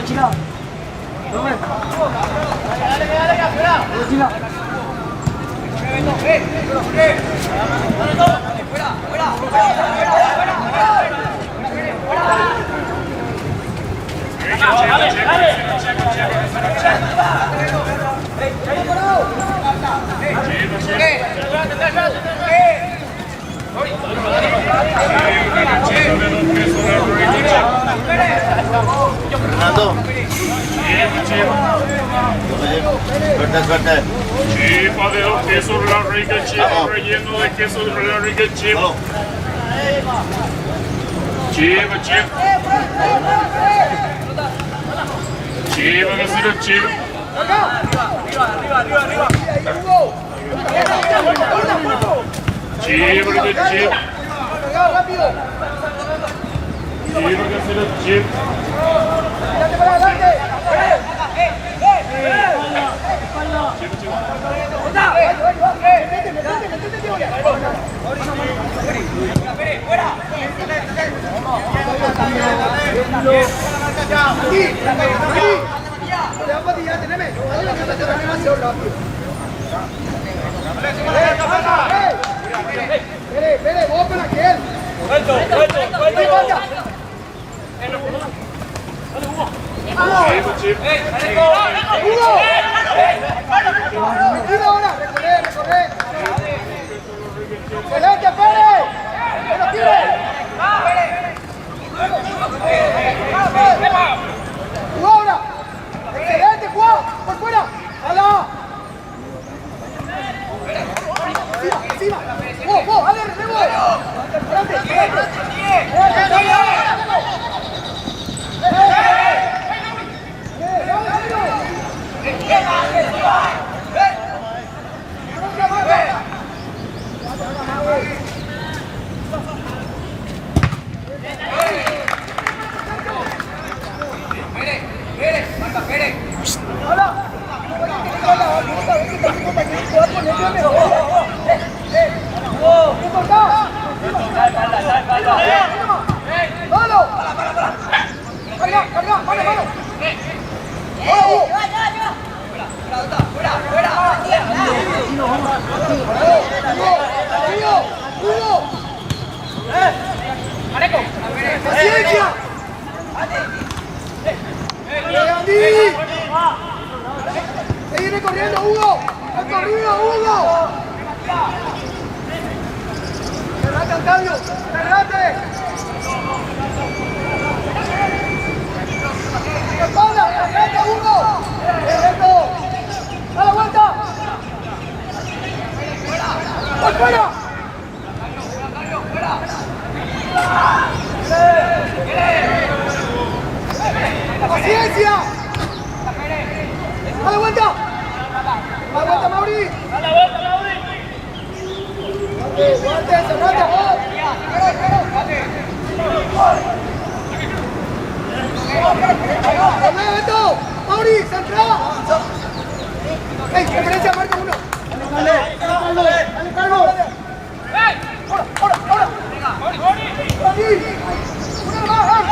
Chila. Chila. Fernando. Suerte, suerte. Chipa de los quesos La Rica, chipa relleno de queso de La Rica, chipa. Chipa, chipa. Chipa, que siga chipa. Chipa, que chipa. Chipa, que siga chipa. Espere, vos con aquel. Recorre. ¡Excelente, Pérez! ¡Que lo tire! ¡Ahora! ¡Excelente, Juan! ¡Por fuera! ¡Hala! ¡Encima! ¡Vos! ¡Dale, relevo! ¡Adelante! ¡Paciencia! ¡Sigue corriendo, Hugo! ¡Ha corrido, Hugo! ¡Cerrate, Octavio! ¡Cerrate! ¡Espalda! ¡Cerrate, Hugo! ¡Correcto! ¡Da la vuelta! ¡Por fuera! ¡Paciencia! ¡A la vuelta! ¡A la vuelta, Mauri! ¡A la vuelta, Mauri! ¡Guante, cerrate, vos! ¡Espera, Beto! ¡Mauri, centrada! ¡Ey, referencia, marca uno! ¡Dale, Carlos! ¡Ey! ¡Ahora! ¡Mauri! ¡Una más!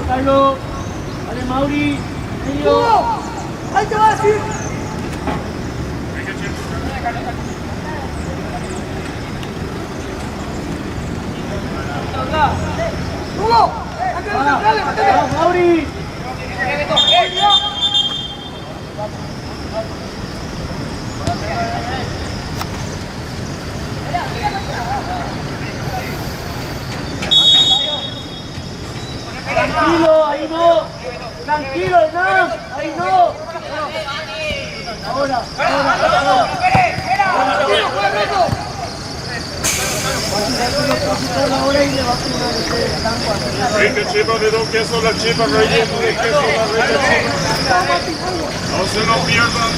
Carlos, dale Mauri, ¡Hugo! ¡Ahí te va a decir! ¡Hugo! ¡Vamos, Mauri! Tranquilo, ahí no. Tranquilo, Hernán. Ahí no. Ahora. Rica chipa de dos quesos, la chipa relleno de queso, la rica chipa. No se lo pierdan.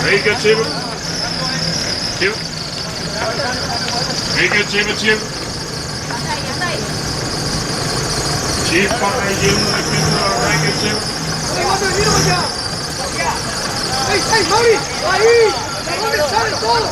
Rica chipa. Rica chipa. Chipa relleno de queso, la rica chipa. ¡Ey, Mauri! ¡Ahí! ¡Mauri, sale todo!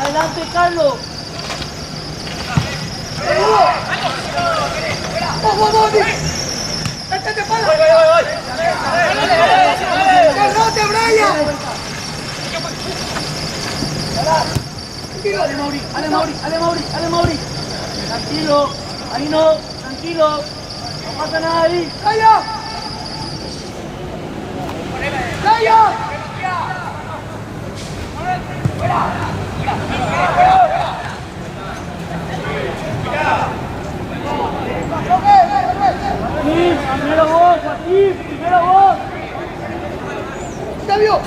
Adelante, Carlos. Ale Mauri. Tranquilo, ahí no, tranquilo. No pasa nada ahí. Primero vos, Joaquín, primero vos. Octavio.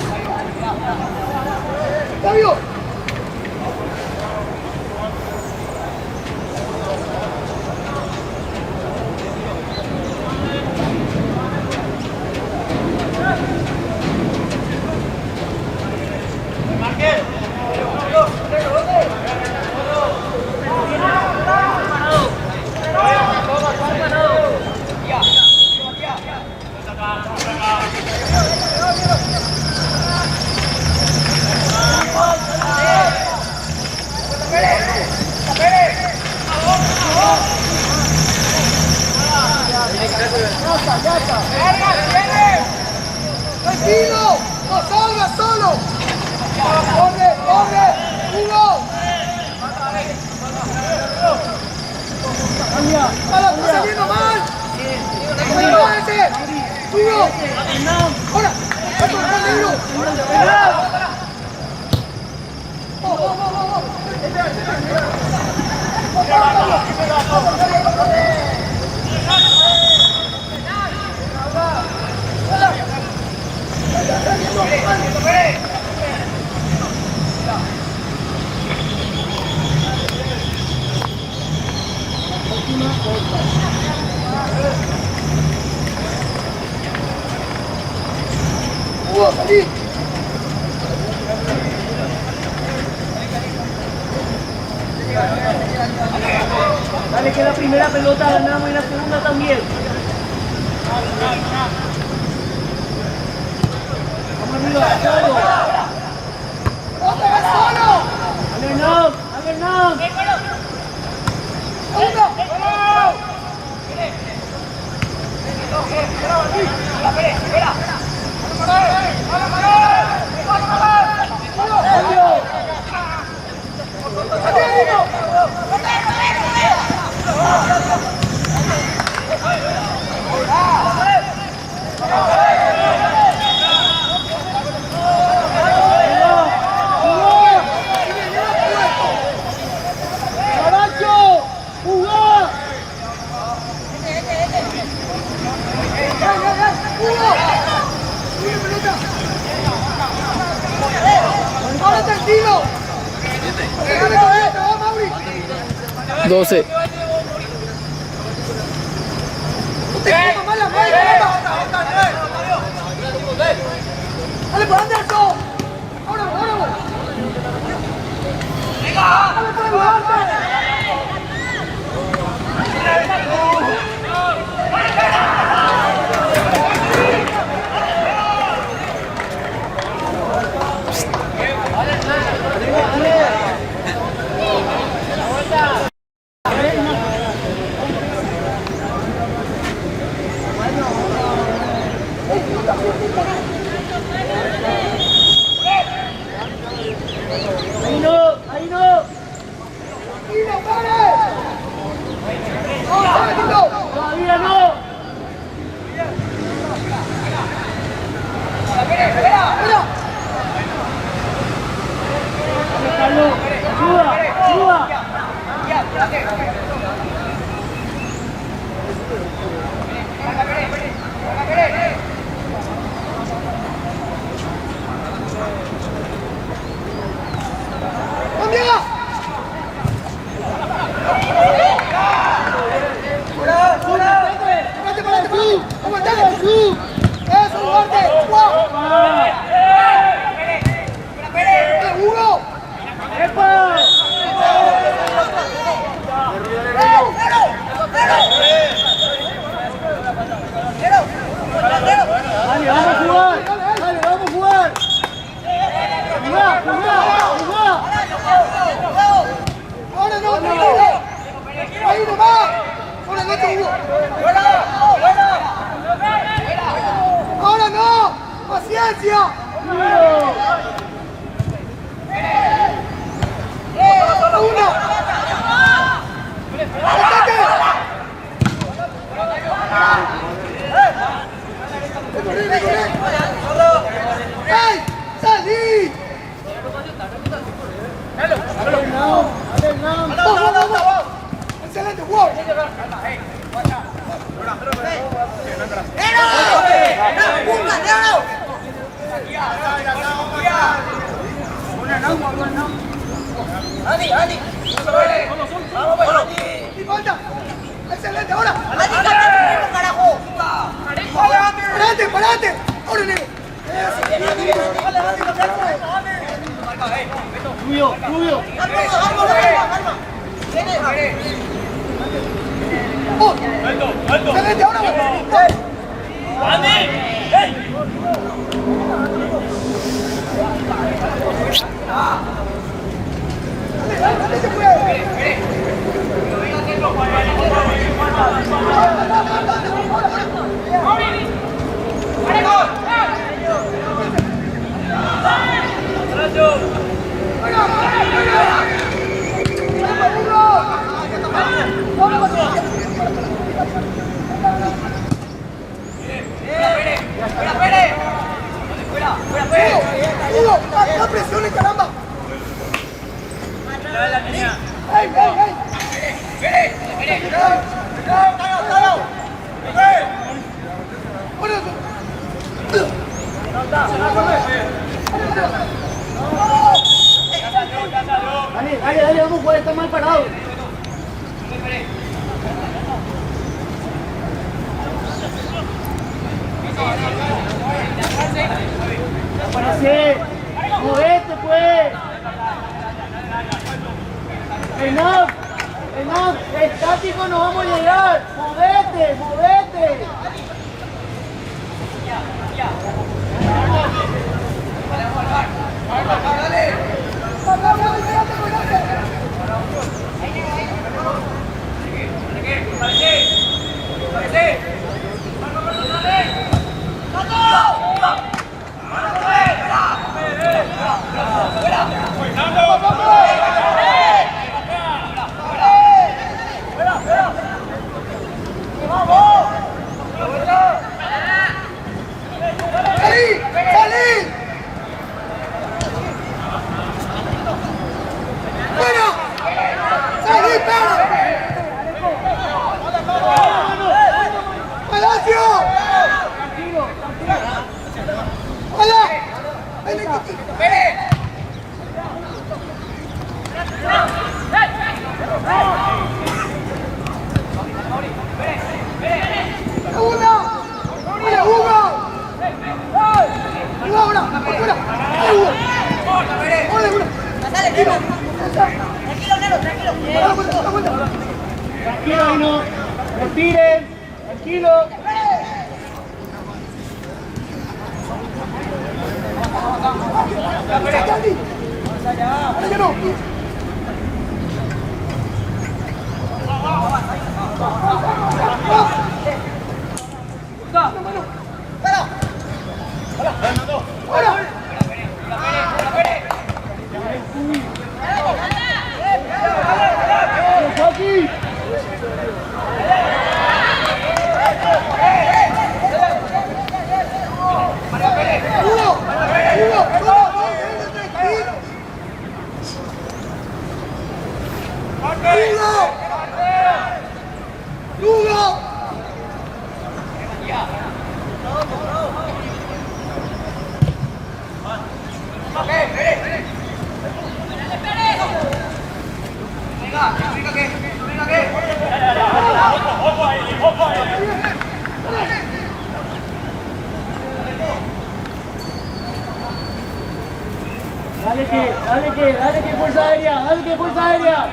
tranquilo, no salgas solo. Corre, corre, Hugo. Ala, está saliendo mal. Ese, Hugo. Ahora, esto está negro. Hugo, salí. Dale que la primera pelota ganamos y la segunda también. Vamos arriba, solo. ¡No te ves solo! ¡Agernam! ¡Agernam! ¡Uno! ¡Ahora tranquilo! ¡Déjame con esto, va, Mauri! 12. ¡No te comas mal la mano, caramba! ¡Dale por Anderson! ¡Ahora vos, ahora vos! ¡Dale por el volante! Ahí no, ahí no. ¡Tiro, pare! ¡Vamos, dale, Tito! Todavía no. ¡Mira! Carlos, ayuda, ayuda. ¡Cambia! ¡Aguante, aguante, aguante! ¡Eso, Duarte! ¡Guau! ¡Hugo! ¡Epa! Dale, vamos a jugar. Dale, vamos a jugar. Jugá, jugá, jugá. ¡Ahora no, tranquilo! ¡Ahí nomás! ¡Ahora no, Hugo! ¡Ahora no! ¡Paciencia! ¡Uno! ¡Ataque! ¡Ey! ¡Salí! ¡Vamos! ¡Excelente! ¡Wow! ¡Y falta! ¡Excelente! ¡Ahora! ¡Parate, parate! ¡Ahora, negro! Rubio, Rubio. ¡Oh! ¡Excelente! ¡Ahora! ¡Dale, se puede! Hugo, no presiones, caramba. ¡Ey, ey, ey! ¡Tállalo! Dale, dale, dale, vamos a jugar, está mal parado. Aparece, movete pues. Enough, estático no vamos a llegar. Movete, movete. Tranquilo, Hino. Respiren. Tranquilo. Dale que fuerza aérea, dale que fuerza aérea.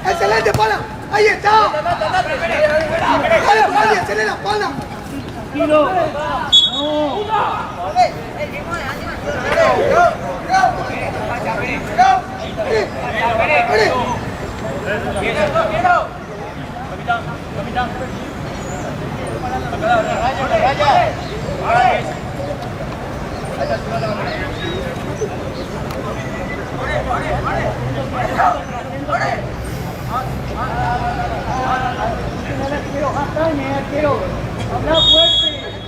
¡Excelente, Pala! ¡Ahí está! ¡Dale, Pali! ¡Excelente la Pala! ¡Tranquilo! Habla fuerte.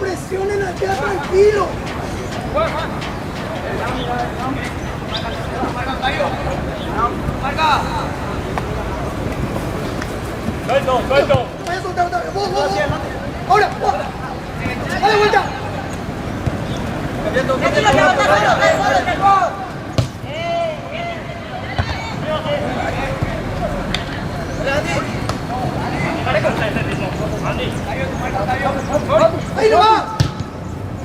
presionen allá, tranquilo. Suelto. Vaya a soltar otra vez. Vos. Ahora, vos. Dale vuelta. Ahí nomás.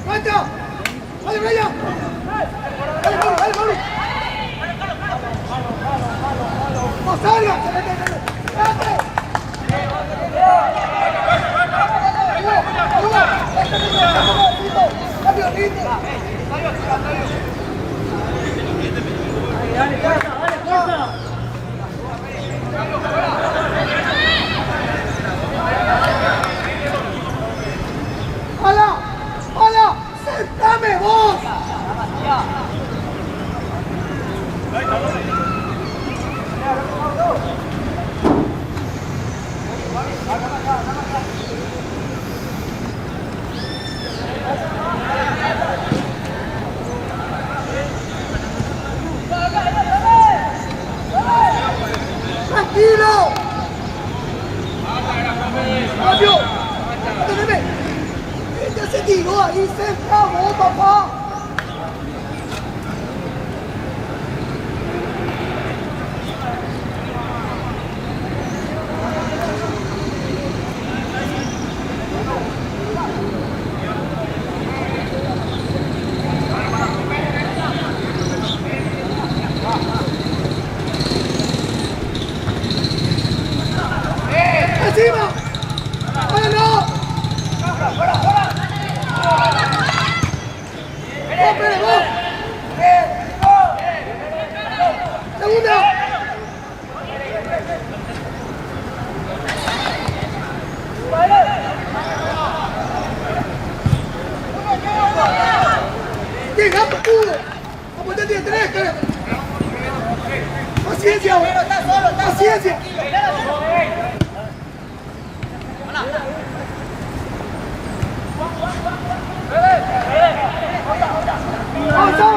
Vuelta. Dale, Brian. Dale, Mauri. No salga. ¡Hala! ¡Sentame vos! ¡Tranquilo! ¡Cambio! ¡Déjeme! ¡Ella se tiró ahí! ¡Se acabó, papá! ¡Encima! ¡Ahora no! ¡Vos, vos! ¡Segunda! ¡Llega, pudo! ¡Apuntate de tres, cara! ¡Paciencia, güey! ¡Paciencia! ¡Avanza!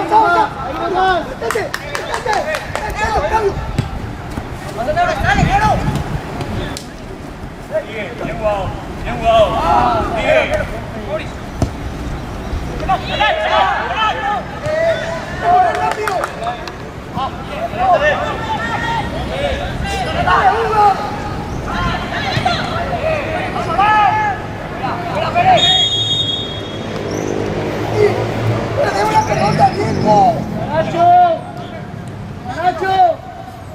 ¡Métete! ¡Cambio! Bien jugado. Bien. ¡Nacho!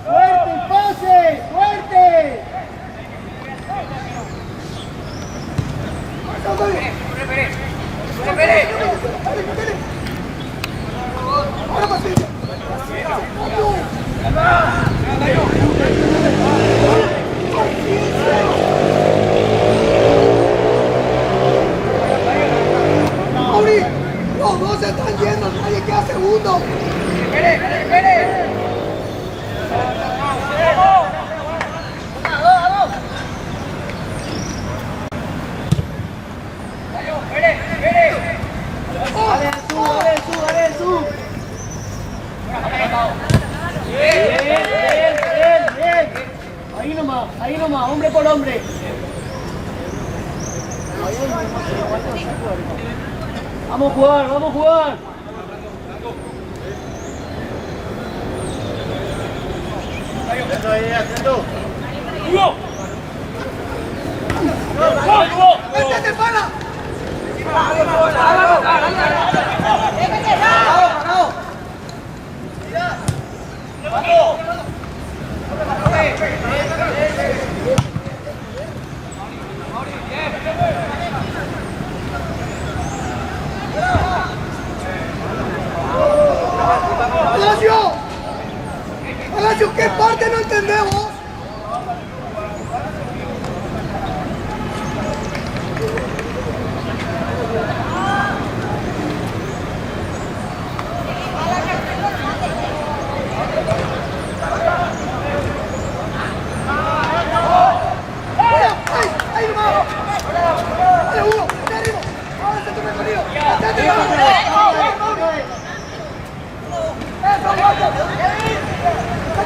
¡Fuerte el pase! ¡Fuerte! ¡Ahora paciencia! ¡Mauri! ¡Los dos se están yendo! ¡Nadie queda segundo! ¡Espere! ¡Dale, tú! Bien. Ahí nomás, hombre por hombre. Vamos a jugar. Atento. ¡Métete, pana! ¡Palacio! ¿Qué parte no entendemos?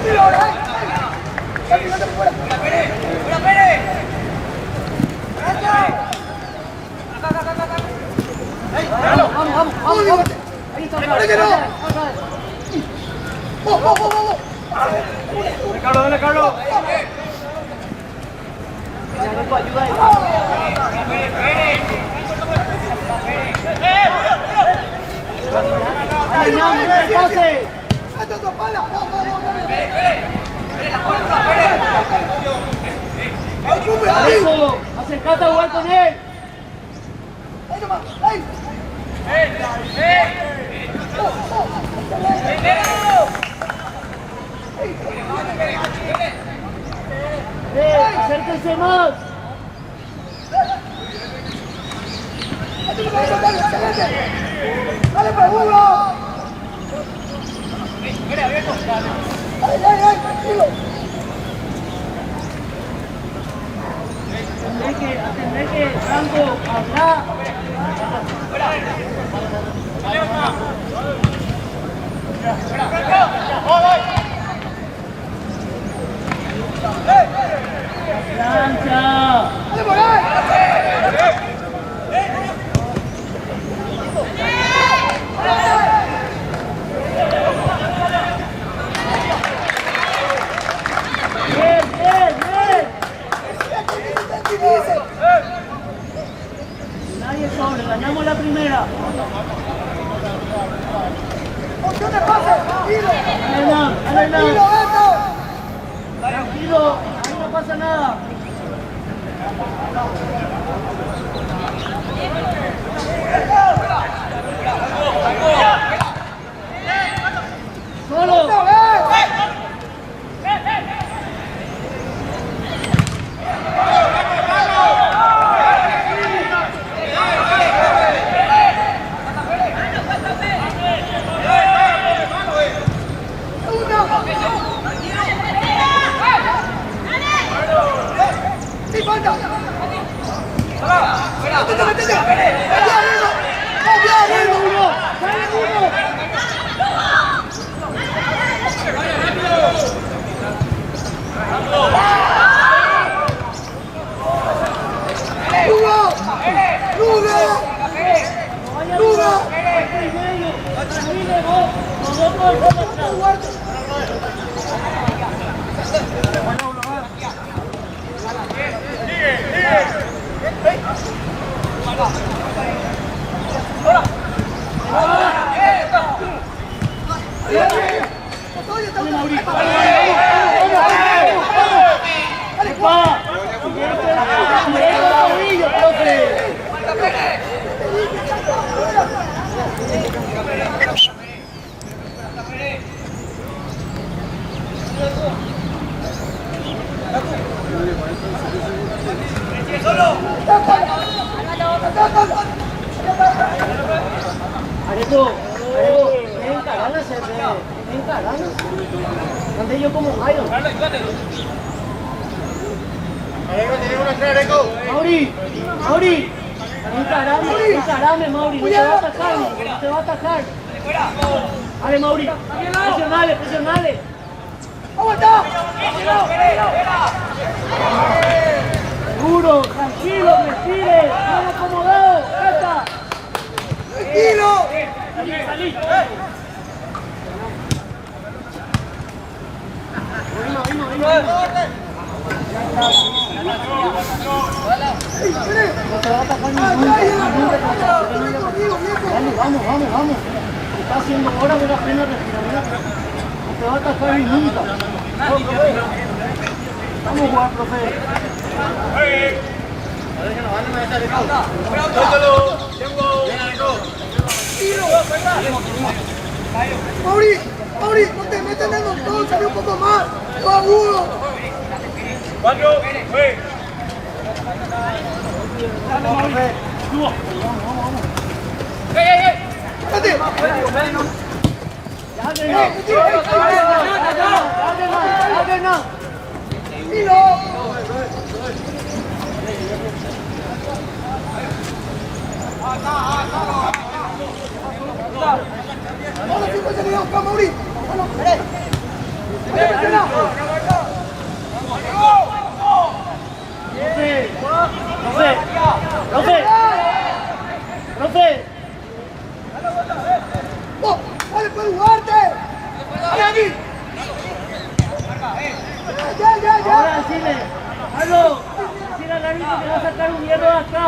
Mira ahora, vamos. Ahí está, Vamos. Dale, Carlos. Ayuda ahí. ¡Esto es pala! Acercate a jugar con él. Acérquense más. ¡Dale para uno! ¡Ay, tranquilo! Tendré que Franco hablar. ¡Lancha! ¡Dale por ahí! Nadie sobre, ganamos la primera. ¡Opción de pase! ¡Tranquilo! Tranquilo, tranquilo, ahí no pasa nada. Solo. ¡Sí, falta! Areto, ven encarando ese ven encarando. Ande yo como Jairo. Mauri, encarame, Mauri, no te va a atacar, no te va a atacar. Dale, Mauri, presionale. ¡Aguanta! Duro, tranquilo, respire, bien acomodado, ¡esta! ¡Tranquilo! Salí. No te va a atacar Vamos. Está haciendo hora de la pena respirar. No te va a atacar ni nunca. Vamos a jugar, profe. Mauri, no te metas en el montón, sale un poco más. ¡Va uno! ¡Cuatro! ¡Ve! Ahora sí puede salir acá, Mauri. Profe. ¡Dale, puedes jugarte! ¡Dale aquí! ¡Ya! Ahora decirle, Pablo, decirle a Garito que va a sacar un hierro de acá.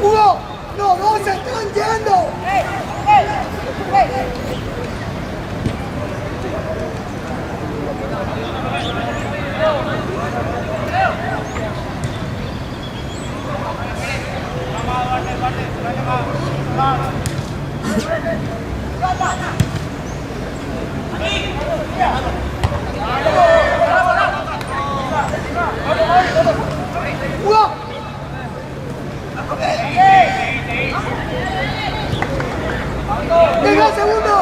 ¡Hugo! ¡No se están yendo! ¡Hugo! ¡Venga, segundo!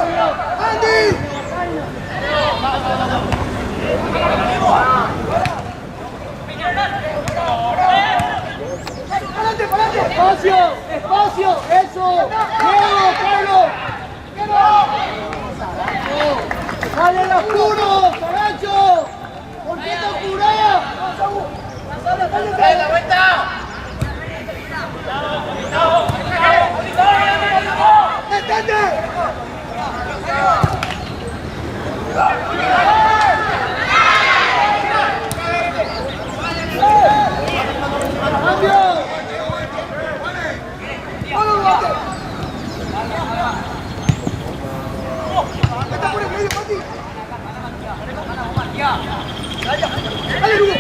¡Andy! ¡Adelante, adelante! ¡Espacio! ¡Espacio! ¡Eso! ¡No, Carlos! ¡Sale al oscuro! ¡Caracho! ¿Por qué te oscurás? ¡Dale la vuelta! ¡Detente! ¡Cambio! ¡Vamos, Duarte! ¡Está por el medio, Pati! ¡Dale, Hugo!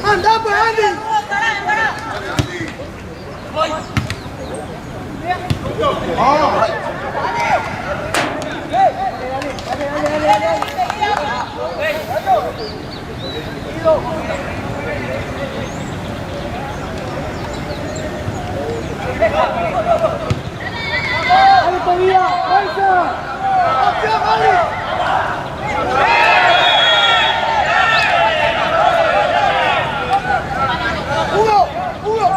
¡Anda, pues, Andy! ¡Dale, Tobías! ¡Fuerza! ¡Acción, Mari! ¡Hugo! ¡Hugo!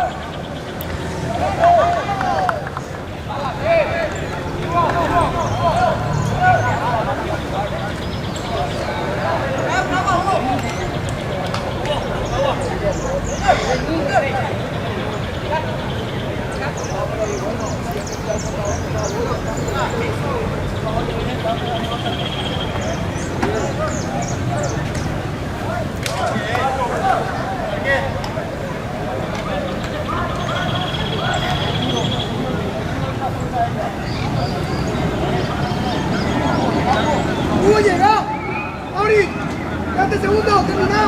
¡Hugo, llega! ¡Mauri! ¡Date segundo! ¡Termina!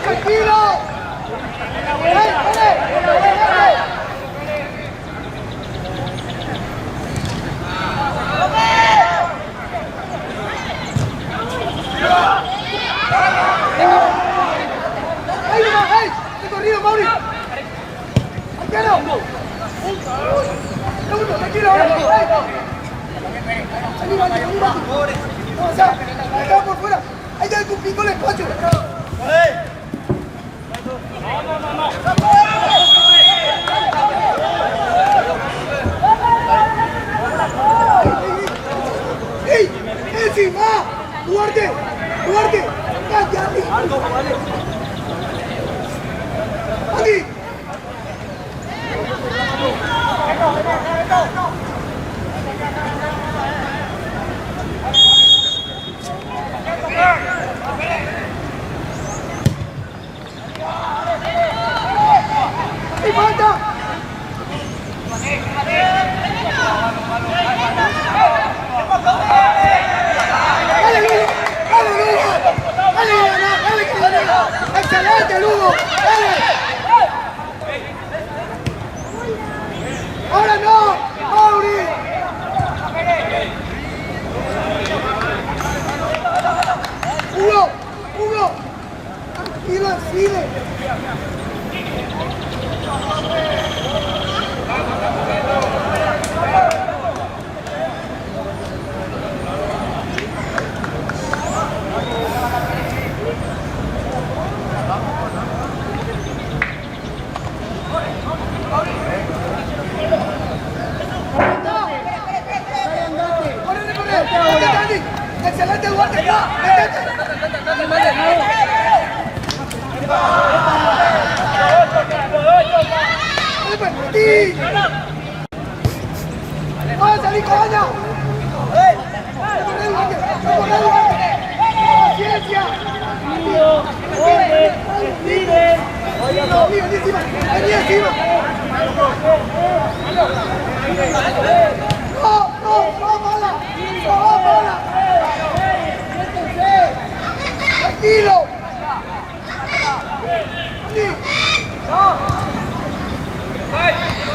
¡Tranquilo! ¡Ey! ¡He corrido, Mauri! ¡Arquero! ¡Segundo, tranquilo! ¡Vamos acá por fuera! ¡Ahí ya complicó el espacio! ¡Ey! ¡Encima! ¡Duarte! ¡Duarte! ¡Cállate! ¡Andy! ¡Sí, falta! ¡Dale, Lugo! ¡Dale, Lugo! ¡Dale, que gana! ¡Excelente, Lugo! ¡Dale! ¡Ahora no! ¡Mauri! ¡Hugo! ¡Hugo! ¡Tranquilo, sigue! ¡Excelente, Duarte! ¡Métete! ¡Vamos a salir, coña! ¡Paciencia! ¡Vení encima! ¡Vení encima! ¡No, mala! ¡No, mala! ¡Tranquilo!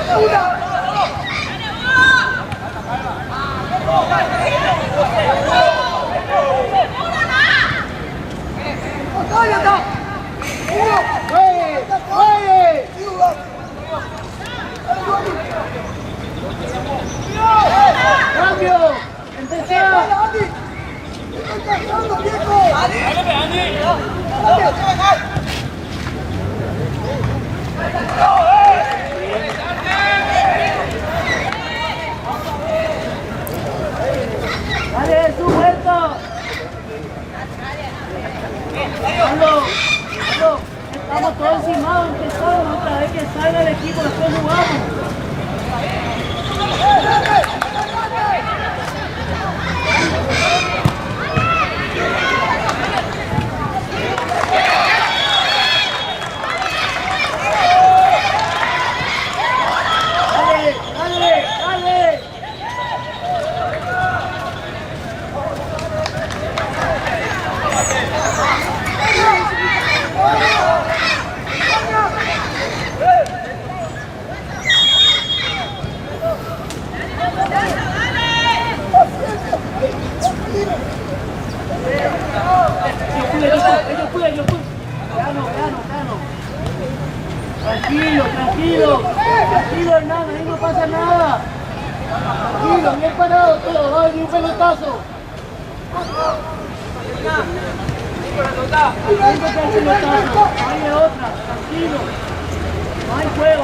¡Una! ¡Ahí está! ¡Uno! ¡Juegue! ¡Cambio! ¡Empezá! ¡Estoy cazando, viejo! ¡Dale, su vuelta! ¡Aló! Estamos todos encimados, empezamos otra vez que salga el equipo, después jugamos. Yo fui. Gano. Tranquilo, Hernán, ahí no pasa nada. Tranquilo, bien parado todo, va a venir un pelotazo. No hay de otra, tranquilo. No hay juego.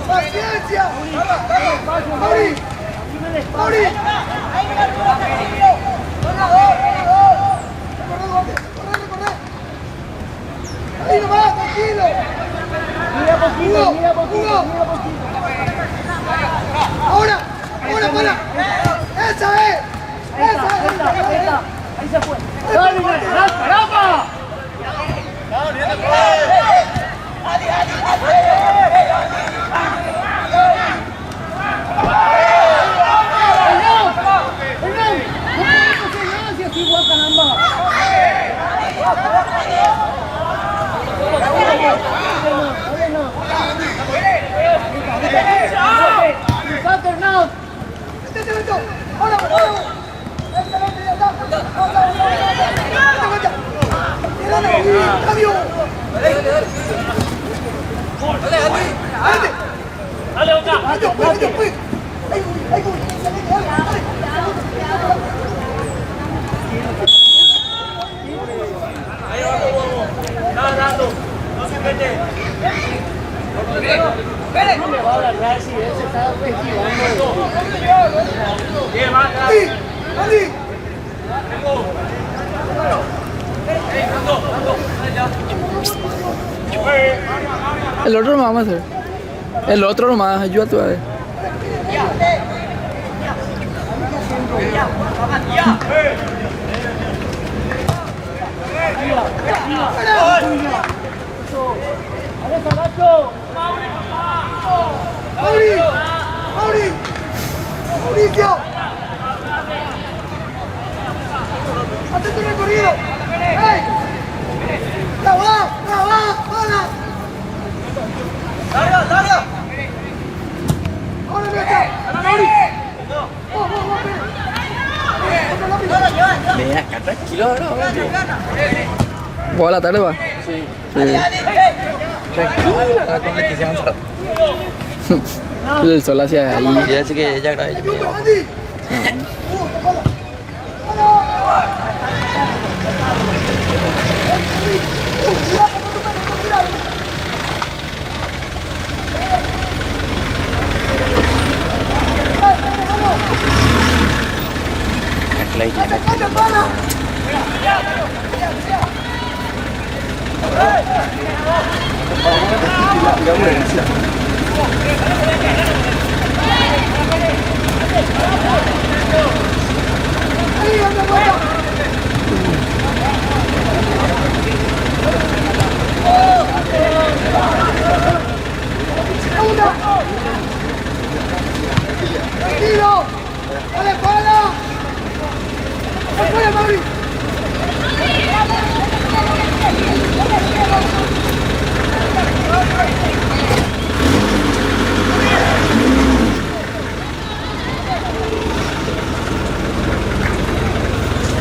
¡Paciencia! ¡Mauri! ¡Mauri! ¡Corre! ¡Ahí nomás, tranquilo! Mira poquito. ¡Ahora! ¡Para! ¡Esa es! Ahí se fue. ¡Dale, caramba! ¡Este Andy. El otro nomás vamos a hacer. El otro nomás, ayuda tú a ver. Mauricio. Hazte tu recorrido. ¡Ey! ¡Bravo! ¡Para! ¡Dario! ¡Ahora derecha! ¡Mauri! Ven acá, tranquilo, bro. ¿Juega la tarde, va? Sí. Tranquilo, con la que se avanza. El sol hacia ahí. Ya sé que ella graba. ¡Andy! ¡Tranquilo! ¡Dale, para! ¡Afuera, Mauri!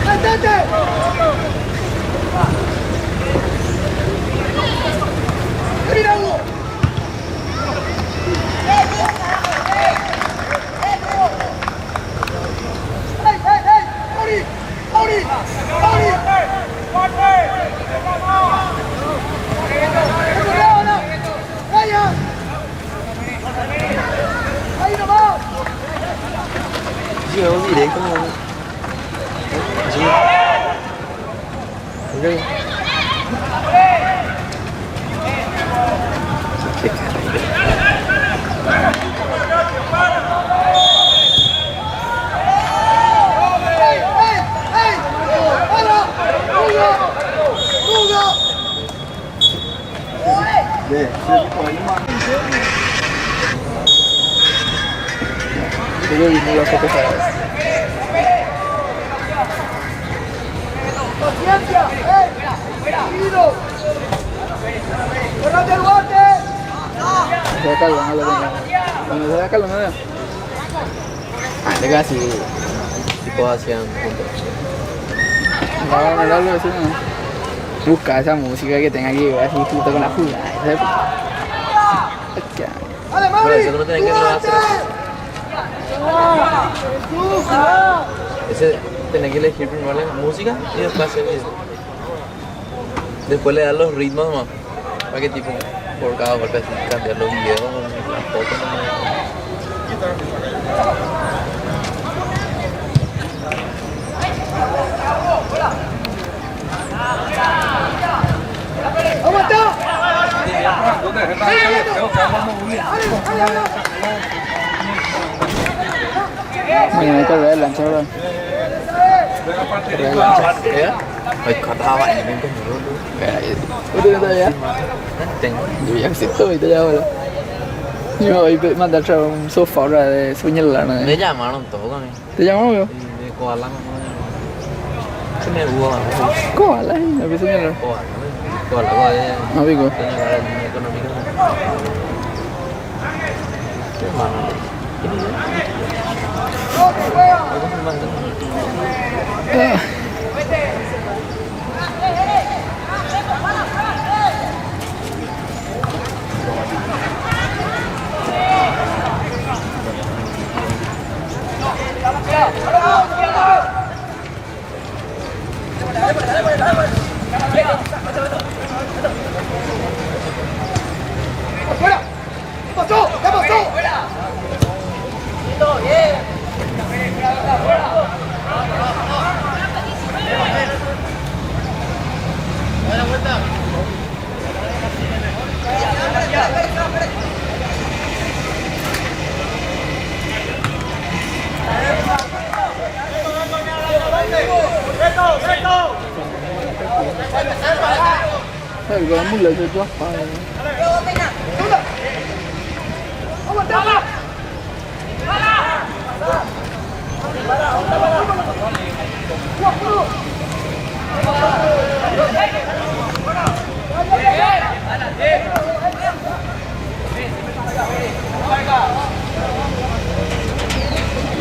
¡Detente! ¡Mira, Hugo! Yo directo. Sí. Okay. Yo vi la foto esa vez. ¡Paciencia! ¡Tranquilo! ¡Cerrate el guante! Se da calma, no lo tengo. Cuando se da calma, no lo tengo. Ah, te quedas así. Tipo hacían juntos. No, no, no, no. Busca esa música que tenga aquí, así justo con la jugada. ¡Dale, Mauri! Eso no tienen que ¡Guante! Ese tenés que elegir primero la música y después hacer video. Después le das los ritmos nomás. Para que tipo por cada golpe así cambiar los videos, las fotos nomás. ¡Aguanta! Mañana hay carrera de lancha, bro. Carrera de lancha. ¿Qué? Ay, cortaba y me encontré. ¿Usted no está allá? Tengo. Yo ya que estoy allá ahora. Yo voy a mandar a traer un sofá ahora de sueño. Me llamaron todos, ¿no? ¿Te llamaron, bro? Y de koala, ¿no? Se me gusta. Koala, ¿no? ¿Qué señor? Koala, No, pico. económico. Qué malo. ¡Afuera! ¿Qué pasó? El gol mula se tua.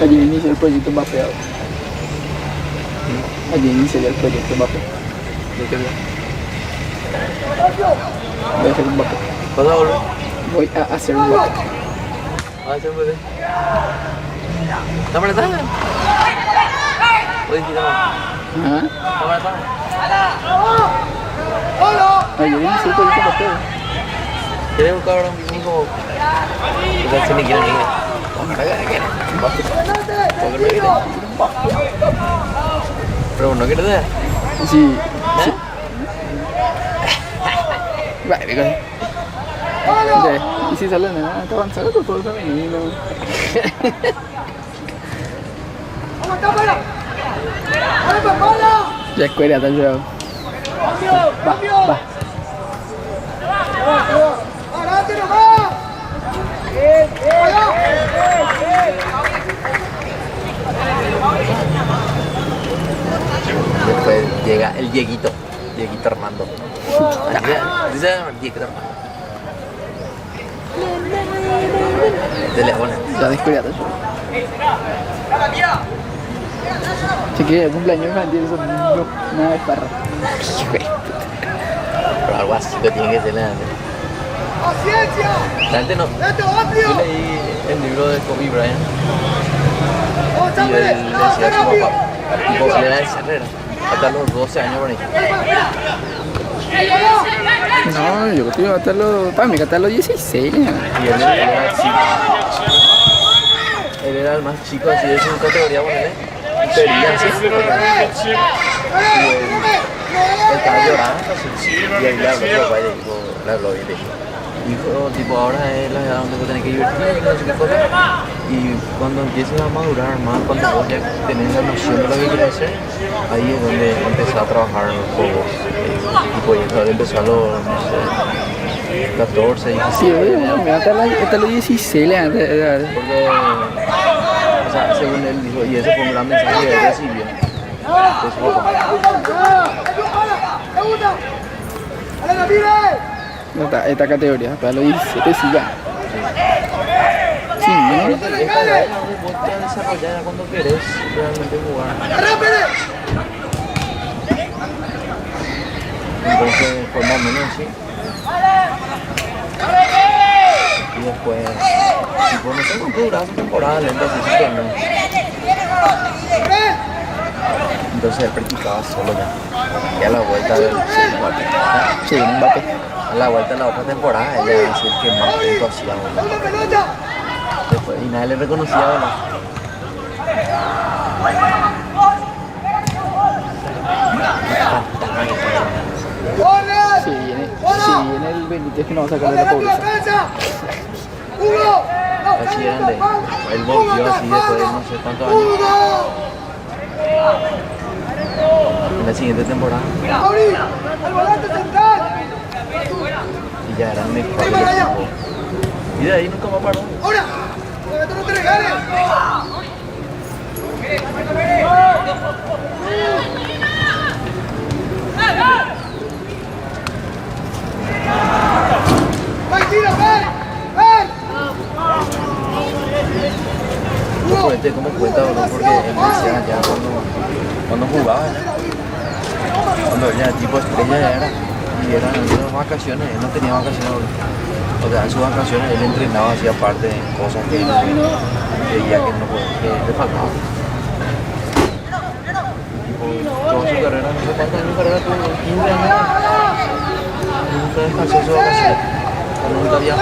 Allí inicia el proyecto Mbappé. Allí inicia el proyecto Mbappé. ¿De qué? Voy a hacer un Mbappé. ¿Vas a volver? Voy a hacer un Mbappé. Ah, se puede. ¿Cámara está? ¿Puedes quitar? Ajá. ¿Cámara está? Allí inicia el proyecto Mbappé. ¿Quieres un cabrón mismo? No sé ni quién es. ¿Por qué no quiere? Pero no quiere dar. Sí. Sí. Vale, venga. Y si sale nada, está avanzado con todo el femenino. Ya es cuera, está llevado. Va. Después llega el Dieguito Armando. Dice Dieguito Armando. De Leones. Ya descubriado yo. Si quieres cumpleaños infantil, eso no, nada de parra. Pero algo así que tiene que ser la gente no. Yo leí el libro de Kobe Bryant y él decía a su papá, tipo, él era de Herrera, hasta los 12 años por ahí. No, yo creo que para mí hasta los 16. Y él era así. Él era el más chico así de su categoría, ponele. Y perdía así. Y él estaba llorando así. Y ahí le habló a su papá y le dijo, le habló bien, le dijo, tipo, ahora es la edad donde vos tenés que divertirte, no sé qué cosa. Y cuando empieces a madurar más, cuando vos ya tenés la noción de lo que quieres hacer, ahí es donde empezás a trabajar con vos. Tipo, ya empezó a los, no sé, 14, 16. Sí, oye, hasta los 16 le antes. Porque, o sea, según él dijo, y ese fue un gran mensaje que él recibió de su papá. Esta categoría, para los 17 sí ya. Sí, ¿no? Esta edad donde vos te desarrollas cuando querés realmente jugar. Entonces fue más o menos así. Y después, tipo, no sé cuánto duraba esa temporada lenta, así sí, no. Entonces él practicaba solo ya. Y a la vuelta del Sí, un Mbappé. a la vuelta de la otra temporada, ella era así el que más puntos hacía. Después, y nadie le reconocía, ¿verdad? Si viene el Benítez que no va a sacar de la pobreza. Así eran de. Él volvió así después de no sé cuántos años. En la siguiente temporada. Y ya eran mejores del equipo. Y de ahí nunca más paró. Ahora, no te regales. Como cuenta, ¿no? Porque él decía ya cuando jugaba, ¿no? Cuando ya tipo estrella ya era, y eran las vacaciones, él no tenía vacaciones, o sea, en sus vacaciones él entrenaba así aparte en cosas que él veía que no podía, que le faltaba. Tipo, toda su carrera, no sé cuántos años de carrera tuvo, 15 años, nunca descansó su vacaciones, nunca viajó.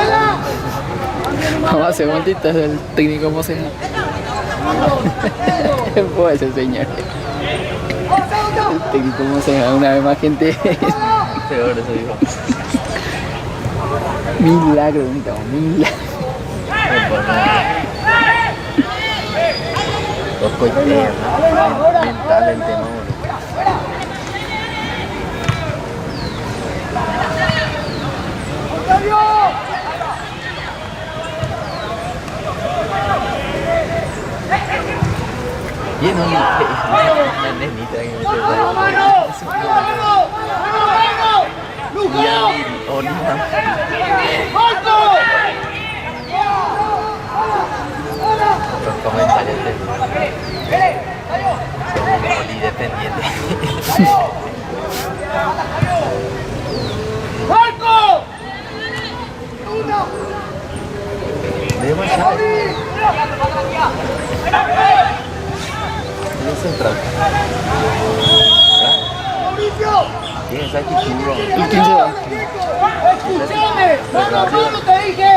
Vamos a hacer vueltitas del técnico Mosena. Puede ser señor. El técnico Mosena, una vez más gente. Peor eso dijo. Milagro, bonito, milagro. Los coiteos, mental el tema, boludo. Y no, una nenita que me y Oliva. Los comentarios de Oli dependiente. Demasiado. Es central. Tienes aquí tu ¿Y quién se va? ¡Escúchame! ¡No te dije!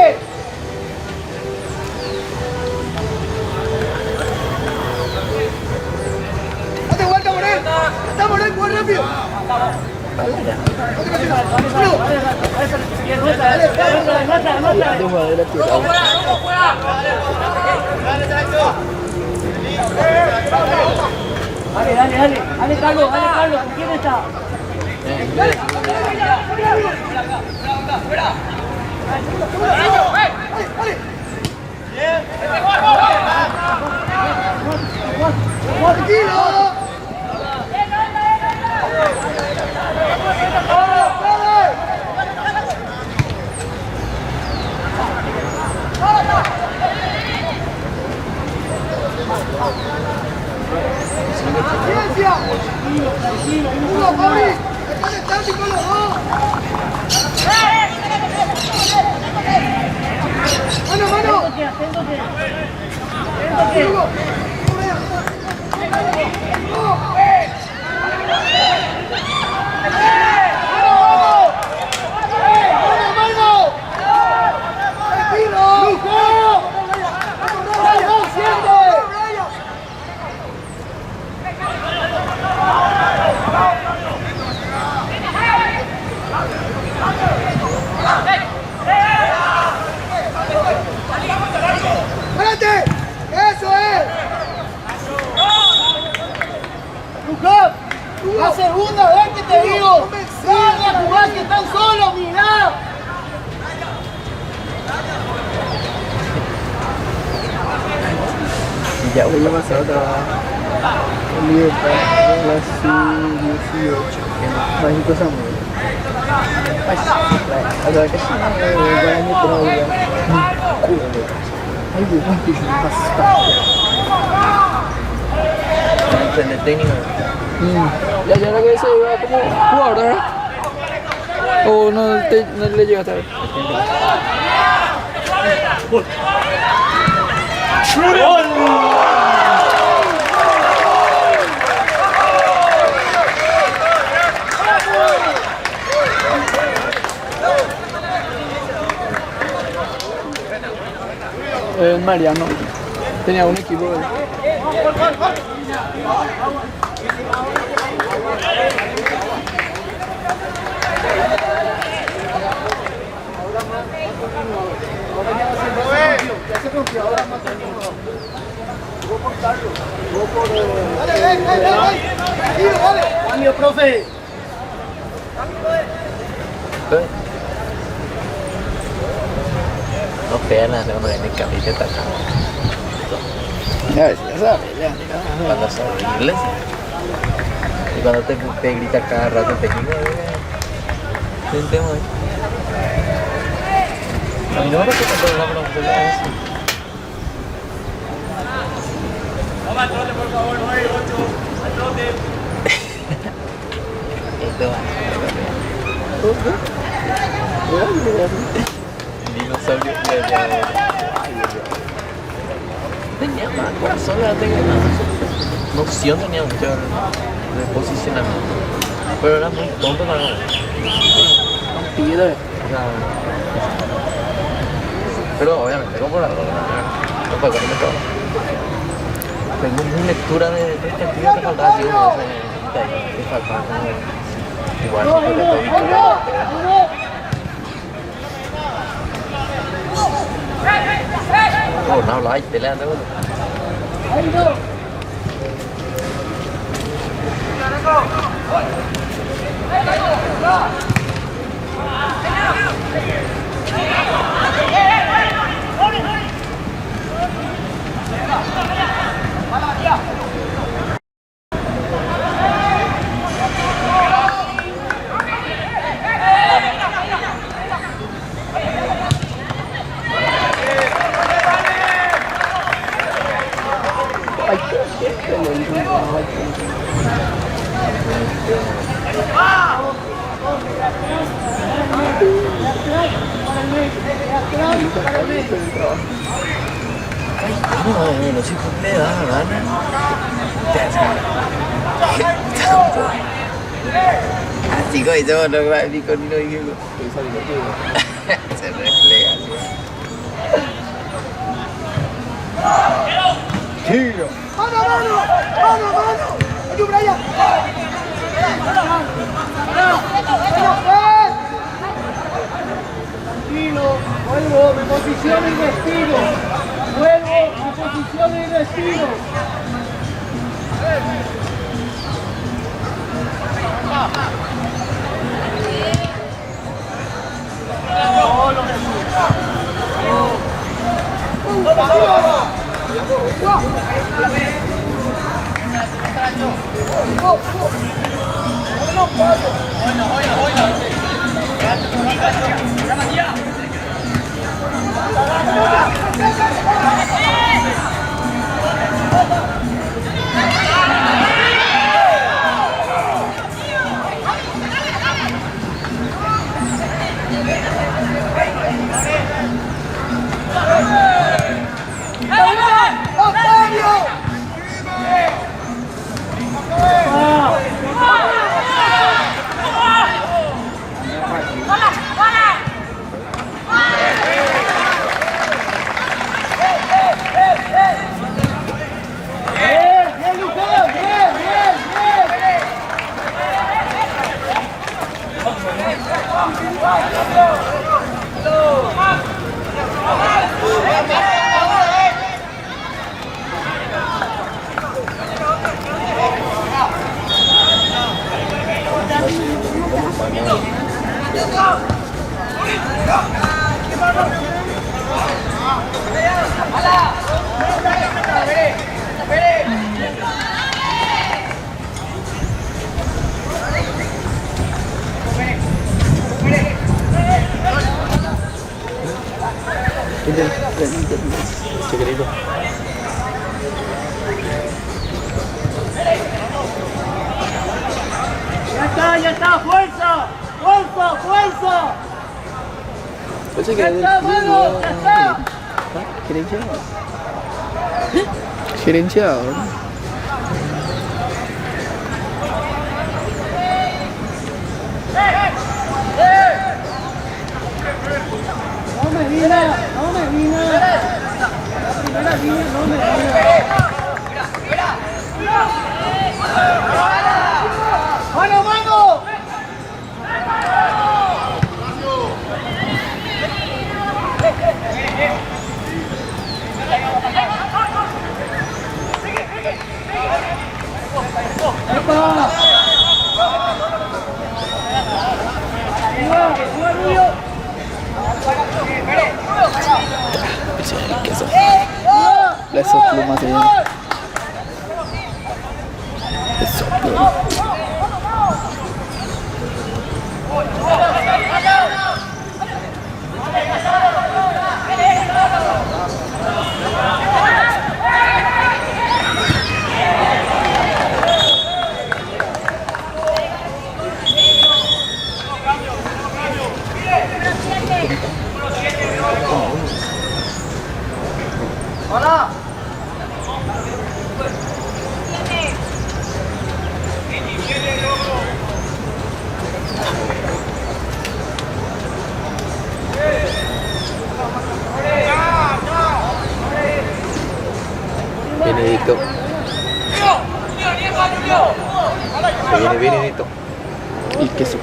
¡Date vuelta, Morel! ¡Está Morel, muy rápido! Dale, Carlos, ¿quién está? ¡Tranquilo! ¡Ciencia! ¡Uno, Fabi! ¡Están estáticos los dos! ¡Mano, mano! ¡Espérate! ¡Eso es! ¡Lucas! ¡La segunda vez que te digo! ¡Dale a jugar que están solos, mirá! Ya voy a pasar otra libertad de las 18. Mágico Samuel. Agora que sim, vai me droga. Ai, vou cumprir de passar. ¿Entendés técnico? Ya lo que se iba como jugador, ¿verdad? ¿O no le llega a estar? Mariano tenía un equipo. Cambio, profe. No pena, no en el camino está acá. Ya sabes, cuando son inglés. Y cuando te grita cada rato te grita, es un tema. A mí no me gusta tanto la pronunciación. Por favor, 9, 8, al trote. Esto va. Dinosaurio tenía más corazón, no tenía más noción, tenía mucho de posicionamiento, pero era muy tonto para nada. Pero obviamente como la no fue con el mejor. Tengo mi lectura de perspectiva que faltaba así uno que faltaba igual no habla ahí peleando. No sé por qué le da la gana. Así como yo no gráfico ni lo digo. Se refleja. Tiro. ¡Mano, mano! ¡Mano, mano! ¡Ayú, Brian! Tranquilo, vuelvo, mi posición y respiro. Vuelvo, mi posición y respiro. Chiquitito. Ya está, fuerza, fuerza, fuerza. Pensé que Ya era está, mano, ya está. gerenciado. Gerenciado, ¿no? No me vina, no me vina. La primera línea no me vina. ¡Mano, mano! ¡Epa! Esos plumas se llaman. Esos plumas. ¡Hola! Benedicto. Se viene Benedicto. Y queso.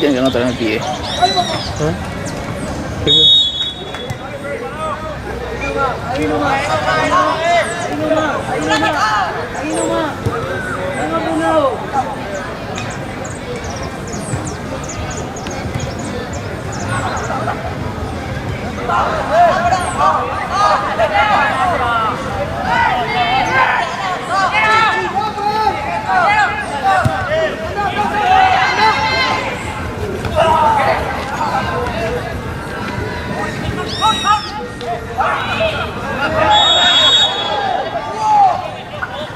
tiene que anotar en el pie. Ahí nomás. Bien ordenado.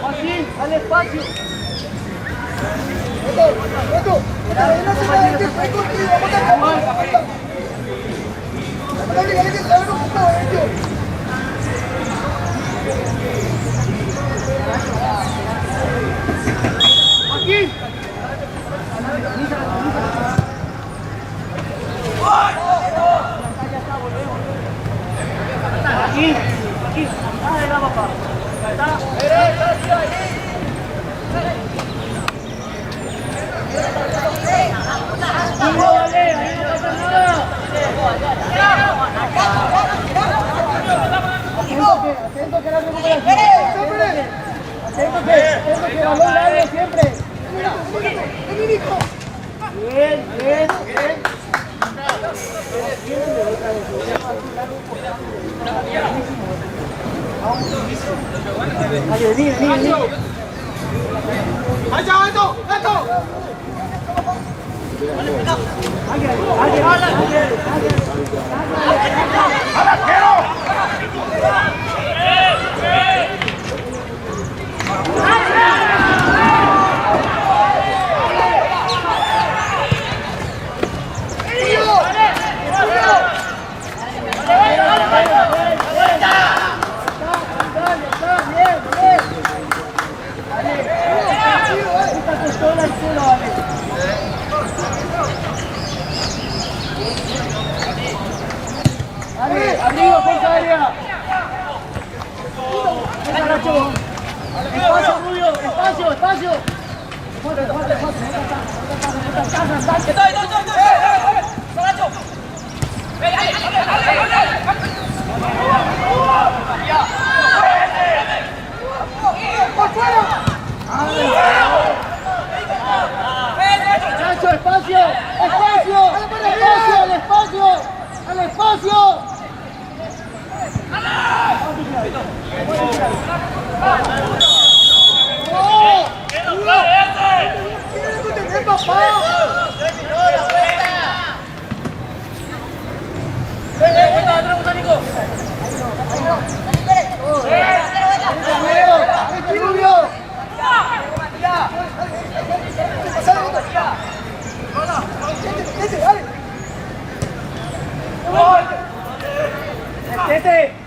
Joaquín, al espacio. Joaquín. Aquí, de la papá. Atento que la recuperación. Atento que balón largo siempre. Bien. Vení. Arriba, fuerza aérea. Espacio, Rubio, espacio. Nacho, espacio. Al espacio.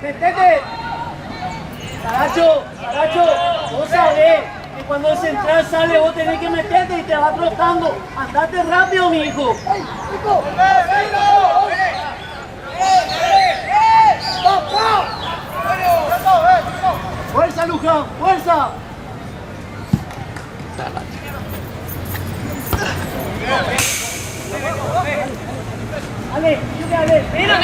Metete. Caracho, vos sabés que cuando el central sale vos tenés que meterte y te va trotando. Andate rápido, mi hijo. Fuerza, Luján, fuerza. Ale. Mira.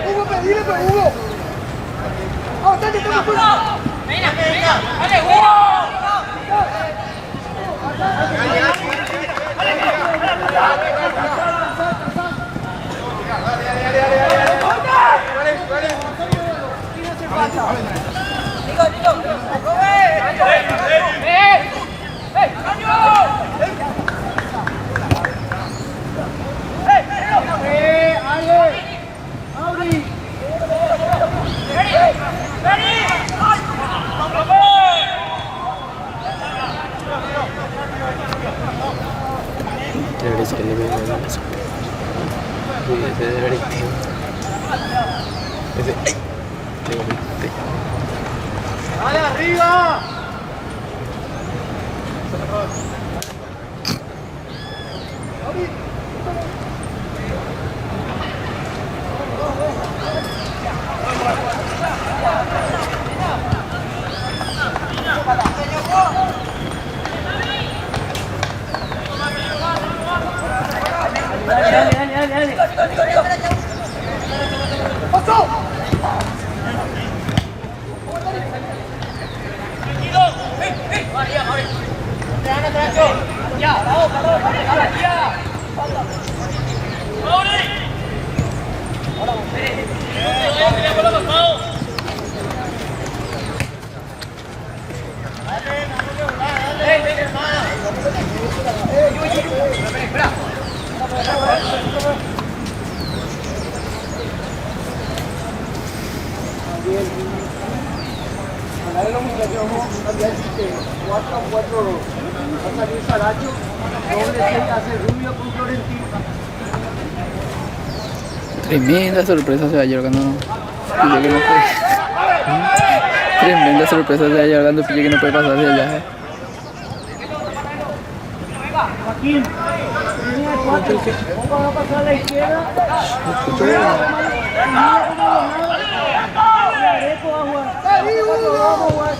Hugo, pedile, Hugo. ¡Dale arriba! Dale. ¡Pasó! Tremenda sorpresa se va a llevar cuando pille que no puede. Tremenda sorpresa se va a llevar cuando pille que no puede pasar hacia allá. Joaquín, línea de 4. Vamos a pasar a la izquierda. Areco va a jugar. Vamos a jugar.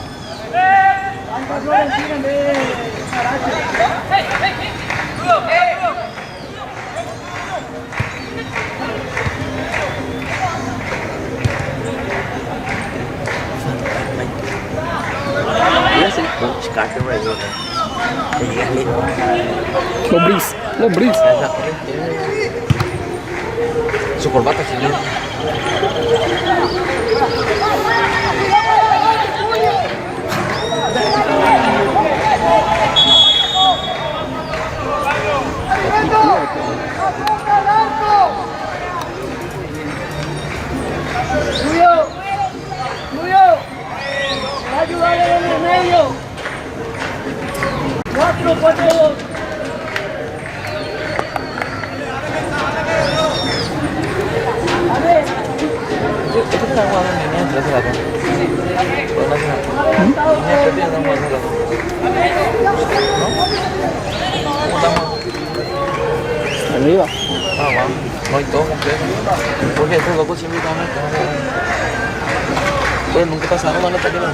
Alfa Florentina en vez de Saracho. Lombriz. Su corbata, señor. Julio, ayúdale en el medio. 4-4-2. Esto está jugando en línea 3 de la tarde. Línea 3 ya están jugando las dos. ¿No? ¿Cómo estamos? Arriba. Ah, va. No hay todo completo. Porque estos locos siempre están en pero nunca pasaron a la taquera.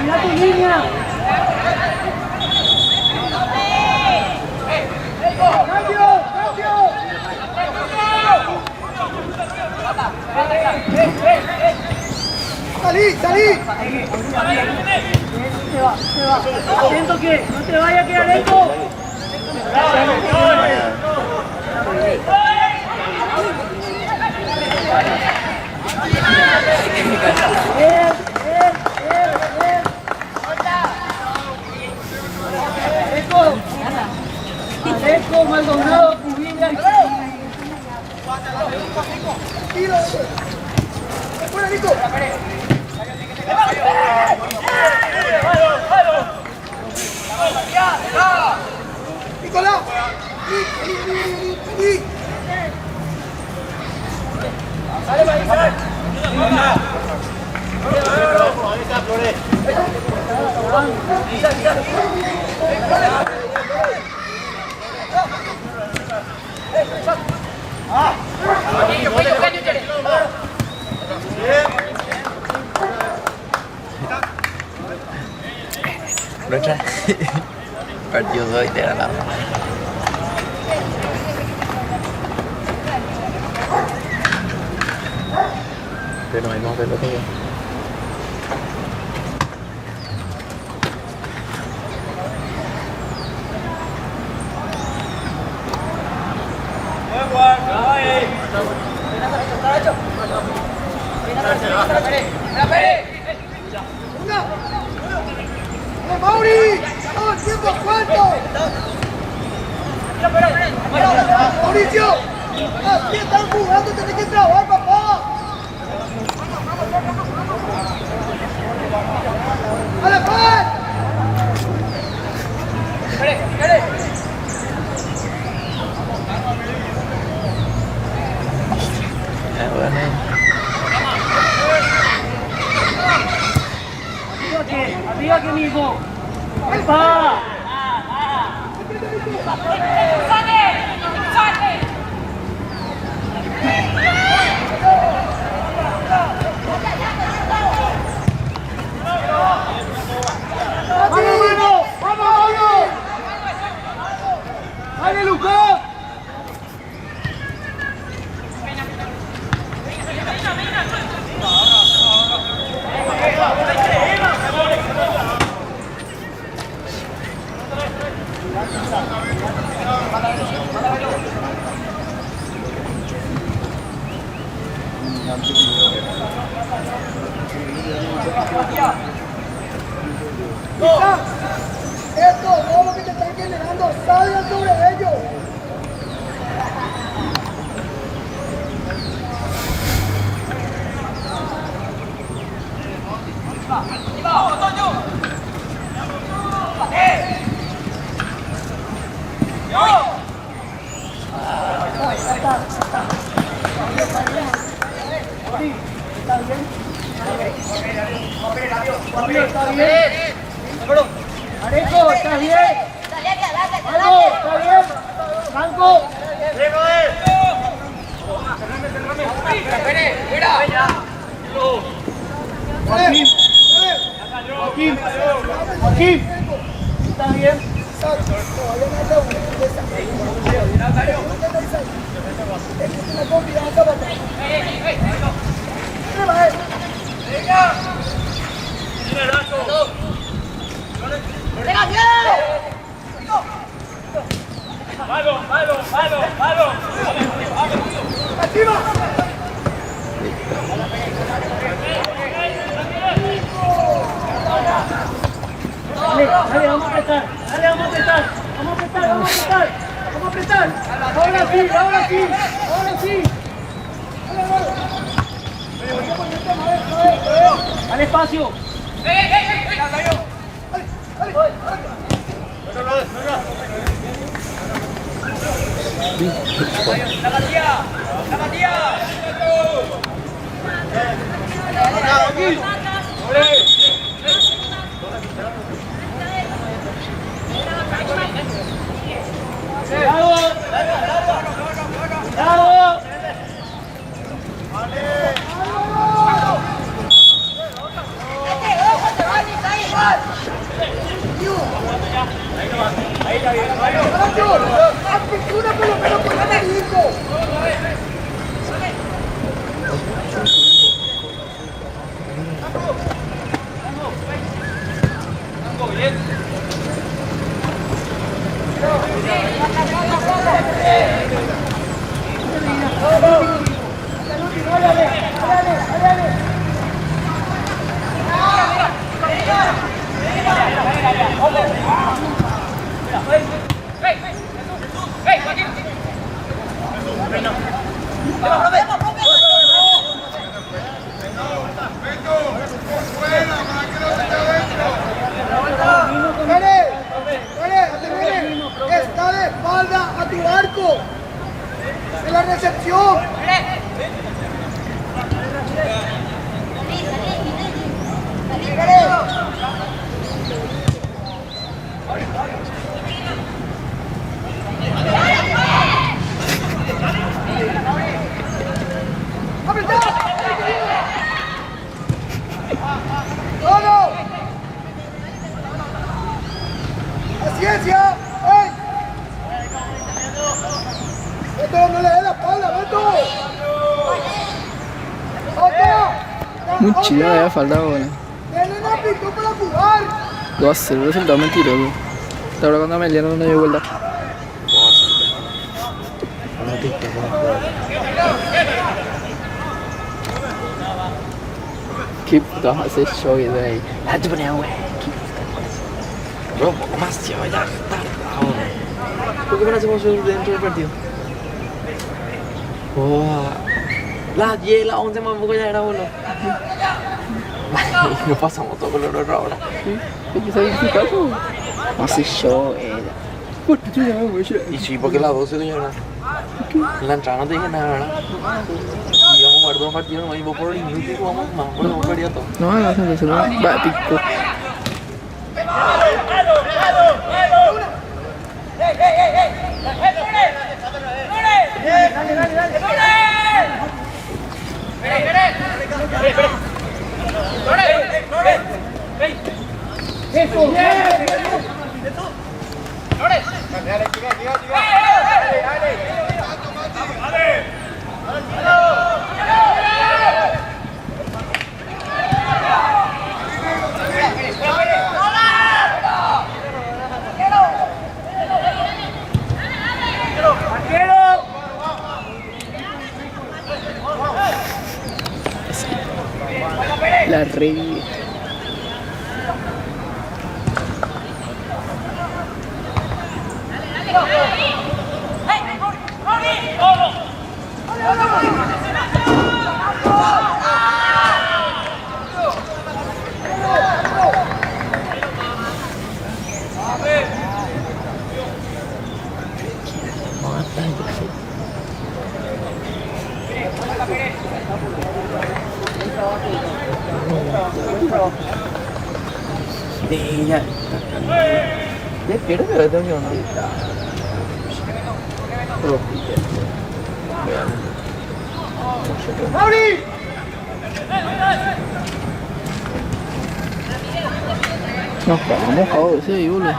Mira tu línea. ¡Salí! Se va. Atento que no te vaya a quedar lento. Bien. Eco, Maldonado, Cubilla. ¡Fuera, Nico! ¡Nicolás! ¡Ni! Nuestra partido de hoy te ganamos. Pero no de lo que yo. Mauri, todo el tiempo suelto. Mauricio, así están jugando, tenés que trabajar, papá. ¡A la par! Arriba que mismo. ¡Epa! ¡Vamos! ¡Vamos! ¡Dale, Lucas! Esto, todo lo que te están generando, salgan sobre ellos. Está bien. Areco, ¿estás bien? Vamos, ¿está bien? Franco. Joaquín. ¿Estás bien? Dale, vamos a apretar. Ahora sí. Dale espacio. ¡Bravo! Actitud por lo menos por el hijo. Está de espalda a tu arco. En la recepción. ¡Todo! ¡Paciencia! ¡Ey! ¡Beto, no le dé la espalda, Beto! ¡Beto! Muy chida había faltado, bueno. ¡Tienen aptitud para jugar! 2-0, resultado mentiroso. Ahora cuando Emiliano no dio vuelta. ¿Qué puta hace show de ahí? Ah, te ponía, güey. Bro, un poco más, tío, ya tardado. ¿Por qué me lo hacemos dentro del partido? Oh, las 10, las 11 más poco ya era bueno. Y nos pasamos todo con el horror ahora. Hay que salir de casa. No sé yo, ¿por qué tú ya me voy a Y sí, porque las 12 ya era. En la entrada no te dije nada, ¿verdad? Y íbamos a jugar 2 partidos, no íbamos por el minuto y jugamos más, porque hemos perdido todo. No, no, no, no, va, pico. La regué. Ya. Ya quiero que lo tengo, ¿no? ¡Mauri! Nos cagamos a ese ahí, boludo. ¿Eh?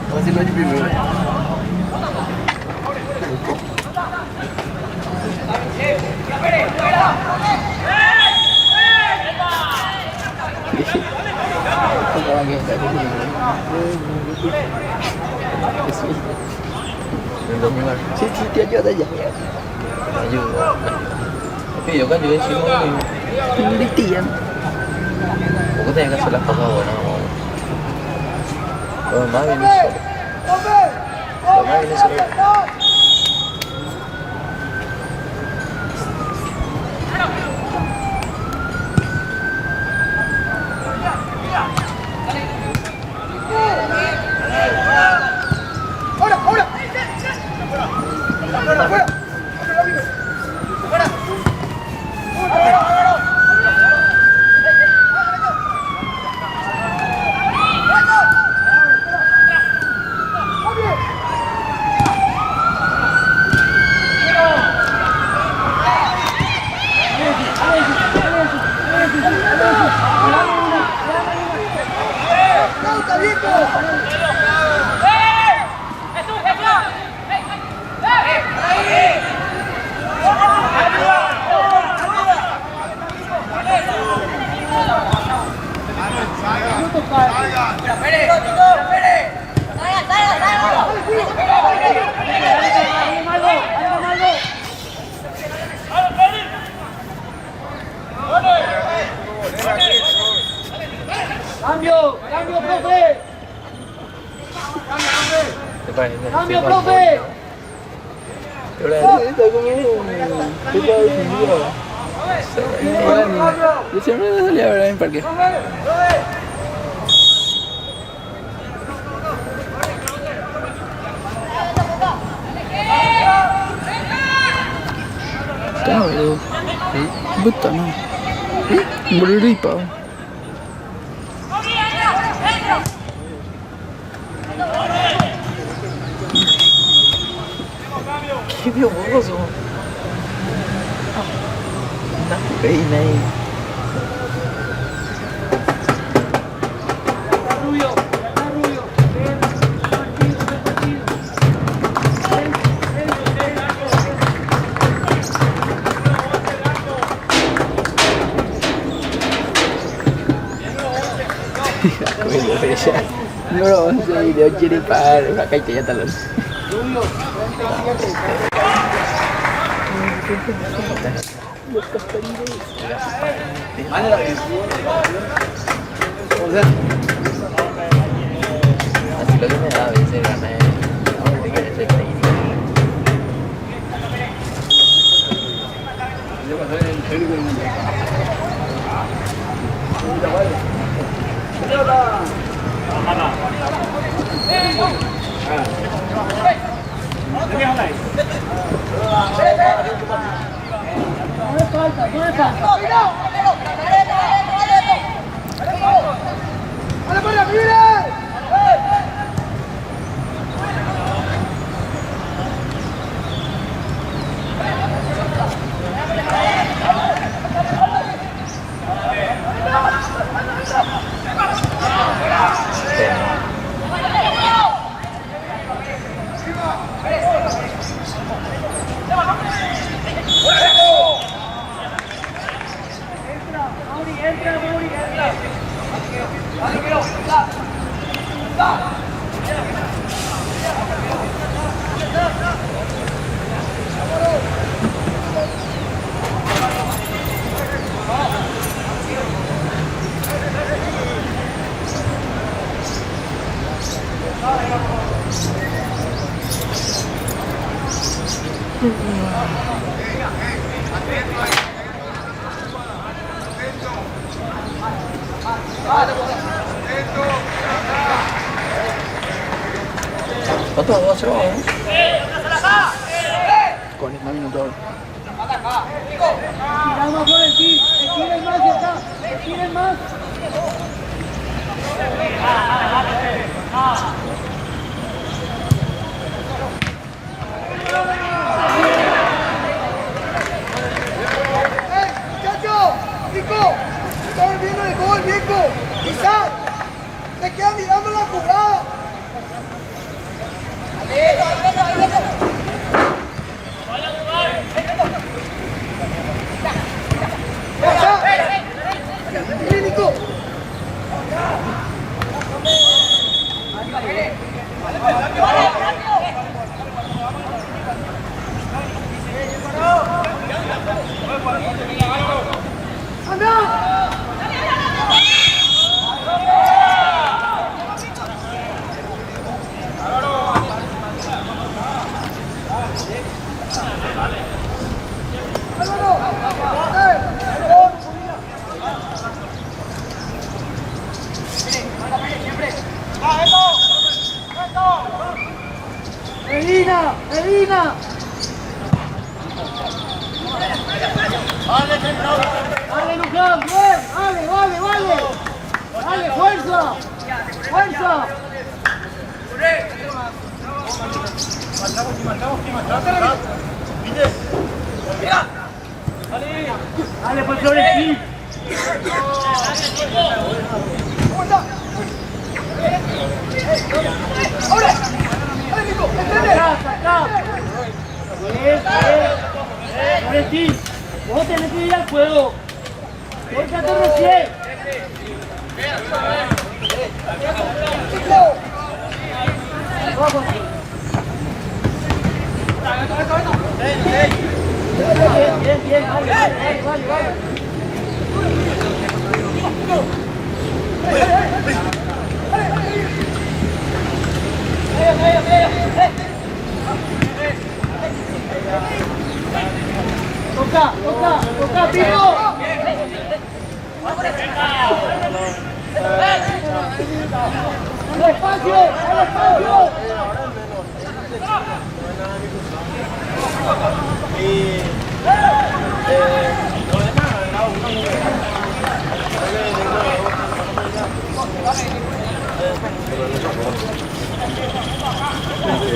Vamos a hacerlo allí primero. Sí, sí, te ayuda ya. Ayuda. Es que yo cuando yo encima lo mismo. Cristian. Tampoco tenía que hacer las cosas buenas, ¿no? Lo demás viene solo. Lo demás viene solo. ¡Ahora, ahora! ¡Fuera, fuera! ¡Cambio! ¡Cambio, profe! ¿Te parece? ¡Cambio, profe! Yo siempre me salía a ver en parque. Tahu. Betul no. Beripa. Qué miedoso. Una peina ahí. Bro, ese video quiere pagar una calle ya talón. lo que me da a veces ganas es ese técnico. No es falta, no es falta. ¡Dale para arriba! ¿Cuánto va a hacer? Con 10 minutos. Tiramos por el tiro, estiren más y acá, estiren más. ¡Muchachos! ¡Nico! ¡Estamos viendo el gol, viejo! ¡Isaac! ¡Se queda mirando la jugada! ¡Nico! Medina, Medina. Dale, Luján, bien, vale, vale, vale. Dale, fuerza, fuerza. Dale, pues Florentín. ¡Ahora! ¡Dale, Nico! Acá, acá. Florentín, vos tenés que ir al juego. Vuélcate recién. Vamos. Bien, bien, vale, vale, vale, vale. Toca, toca, toca, Pico. ¡Al espacio! ¡Al espacio!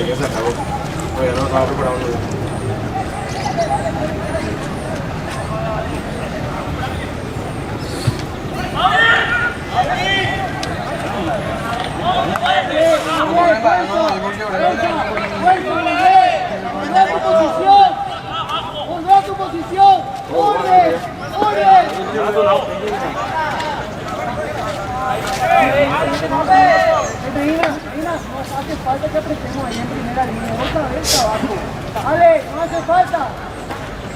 Ya se acabó. Oye, no estaba preparando. ¡Volvé a tu posición! ¡Orden! ¡Orden! Medina, no hace falta que apretemos ahí en primera línea. Otra vez abajo. Dale, no hace falta.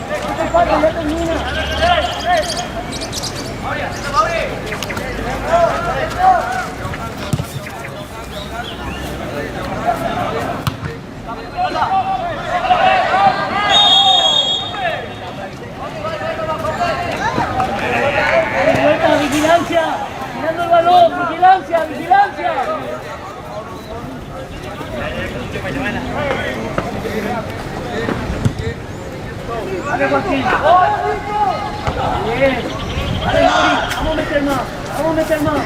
No hace falta, ya termina. Dale, Joaquín. Bien. Dale, Mauri. Vamos a meter más. Vamos a meter más.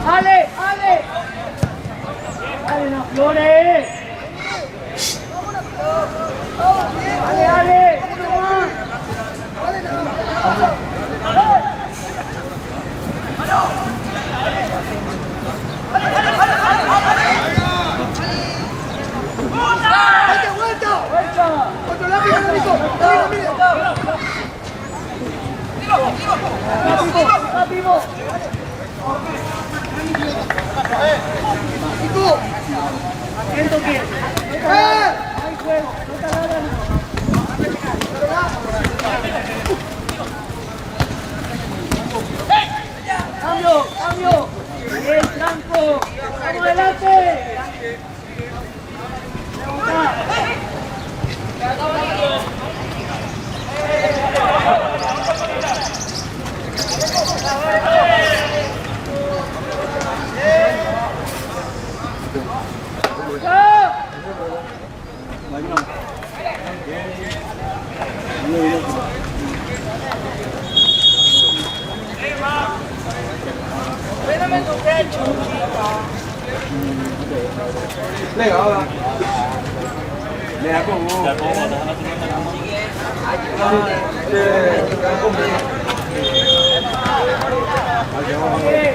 Ale, Ale. Dale, no flores. Ale, Ale. Cambio, cambio. Bien, Franco. Vamos adelante.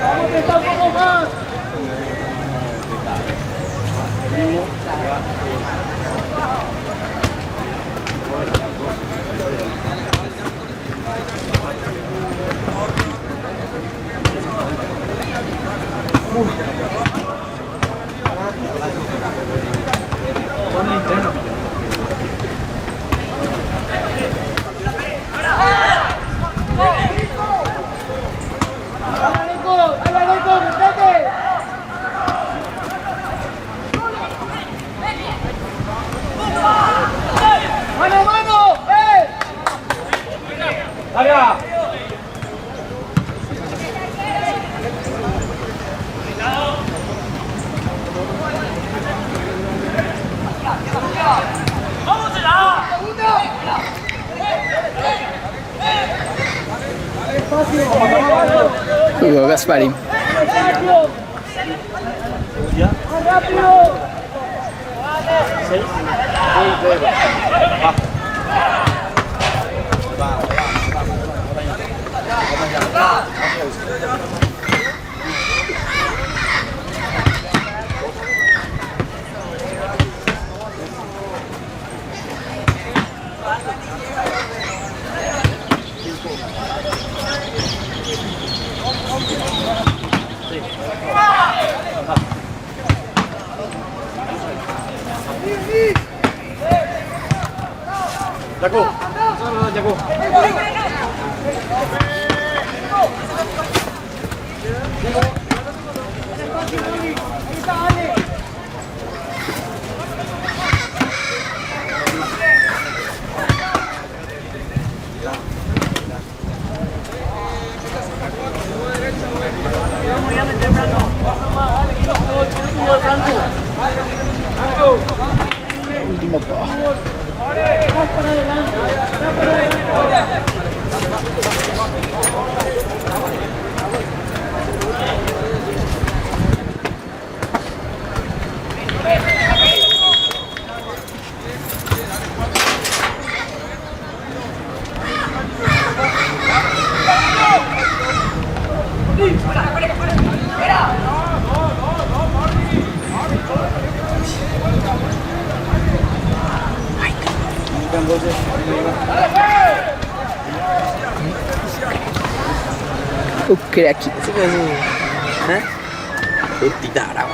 Vamos a empezar un poco más. ¡Mano, mano! ¡Allá! Jugó Gasparín. ¡Rápido! Jaco. Jaco. Último pa. O crack. Ese que es un... ¿eh? Un titara,